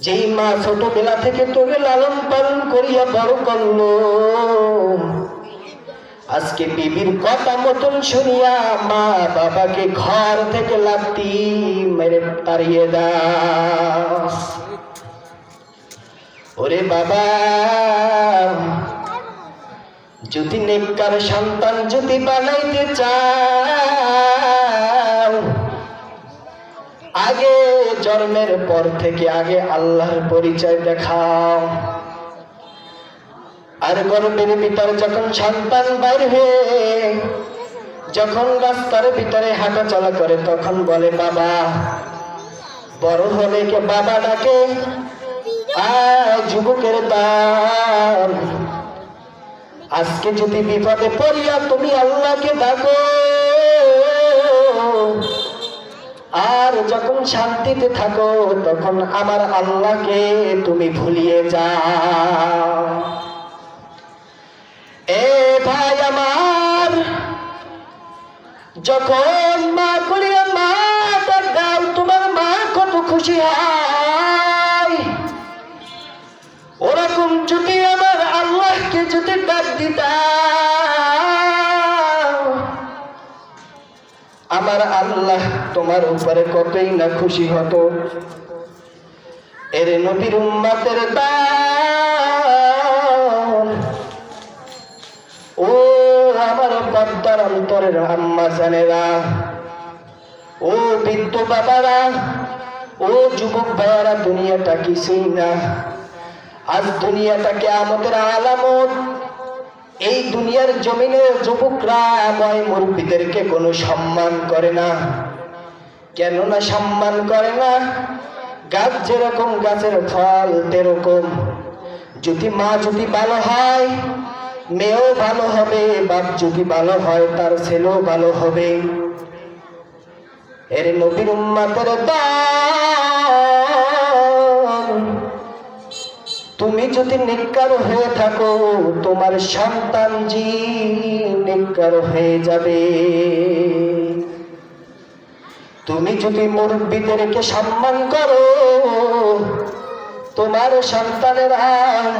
যেই মা ছোটবেলা থেকে তোকে লালন পালন করিয়া বড় করলো, আজকে বিবির কথা মতন শুনিয়া মা বাবাকে ঘর থেকে লাথি মেরে তাড়িয়ে দাও। ওরে বাবা, যদি নেককার সন্তান যদি বানাইতে চাও, আগে জন্মের পর থেকে আগে আল্লাহর পরিচয় দেখাও। আর গর্ভের ভিতর যখন সন্তান বাইর হয়ে যখন রাস্তার ভিতরে হাঁটা চলা করে তখন বলে বাবা, বড় হলে কে বাবা ডাকে। যুবকের দাম, আজকে যদি বিপদে পড়িয়া তুমি আল্লাহকে ডাকো, আর যখন শান্তিতে থাকো তখন আমার আল্লাহকে তুমি ভুলিয়ে যাও। এ ভাই আমার, যখন মা করিয়া মা ডাক দাও, তোমার মা কত খুশি হয়। ওরকম যদি আমার আল্লাহকে যদি ডাক দিতা, আমার আল্লাহ তোমার উপরে কতই না খুশি হতো। এর নবীর উম্মতের দান, ও আমার পদ্মার অন্তরের আম্মা জানেরা, ও বৃদ্ধ বাবারা, ও যুবক ভাইয়ারা, দুনিয়াটা কিছুই না। আজ দুনিয়াটাকে আমাদের আলামত। এই দুনিয়ার জমিনে যুবকরা ময় মুরব্বীদেরকে কোনো সম্মান করে না। কেননা সম্মান করে না? গাছ যেরকম গাছের ফল তেরকম, যদি মা যদি ভালো হয় মেয়েও ভালো হবে, বাপ যদি ভালো হয় তার ছেলেও ভালো হবে। এর নবীর উম্মতের দান, তুমি যদি নেককার হয়ে থাকো তোমার সন্তান জি নেককার হয়ে যাবে। তুমি যদি মুরব্বীদেরকে সম্মান করো, তোমার সন্তানেরা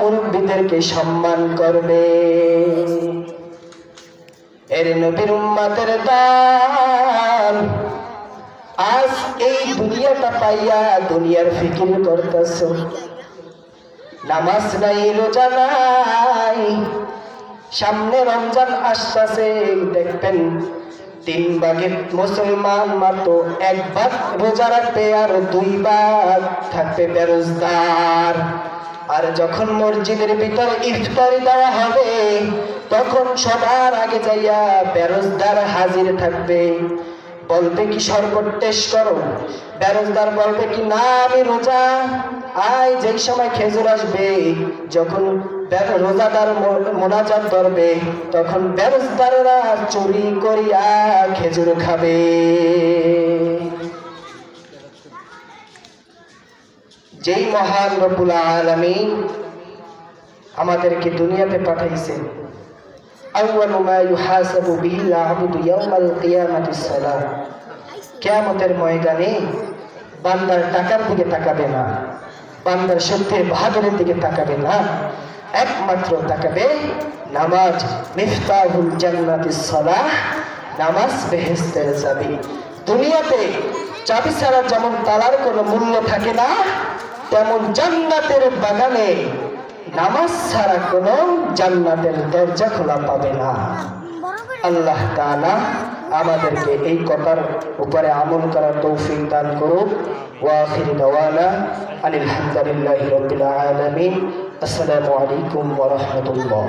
মুরব্বীদেরকে সম্মান করবে। এর নবীর উম্মতের দান, আজ এই দুনিয়াটা পাইয়া দুনিয়ার ফিকির করতেছ। নামাজ নাই, রোজা নাই, সামনে রমজান আসছে, দেখবেন 3 ভাগের মুসলমান মাত্র 1 ভাগ রোজা রাখবে আর 2 ভাগ থাকবে বেরোজগার। আর যখন মসজিদের ভিতর ইফতারি দেওয়া হবে তখন সবার আগে যাইয়া বেরোজগার হাজির থাকবে। বলবে কি শরবত টেস্ট করো, বেরোজগার বলবে কি না আমি রোজা। আয় যেই সময় খেজুর আসবে, যখন রোজাদার মোনাজাত করবে তখন বেরোজগাররা চুরি করিয়া খেজুর খাবে। যেই মহান রব্বুল আলামিন আমাদেরকে দুনিয়াতে পাঠাইছেন, আউয়ালু মা ইউহাসাবু বিহিল আবদু ইয়াউমাল কিয়ামাতিস সালাহ। কিয়ামতের ময়দানে বান্দার টাকার দিকে তাকাবে না, বান্দার সত্যের বাহাদুরের দিকে তাকাবে না, একমাত্র তাকাবে নামাজ। মিফতাহুল জান্নাতিস সালাহ, নামাজ বেহেশতের চাবি। দুনিয়াতে চাবি ছাড়া যেমন তালার কোনো মূল্য থাকে না, তেমন জান্নাতের বাগানে নামাজ ছাড়া কোনো জান্নাতের দরজা খোলা পাবে না। আল্লাহ তাআলা আমাদেরকে এই কথার উপরে আমল করার তৌফিক দান করুক। ওয়া আখিরু দাওয়ানা আলহামদুলিল্লাহি রাব্বিল আলামিন। আসসালামু আলাইকুম ওয়া রাহমাতুল্লাহ।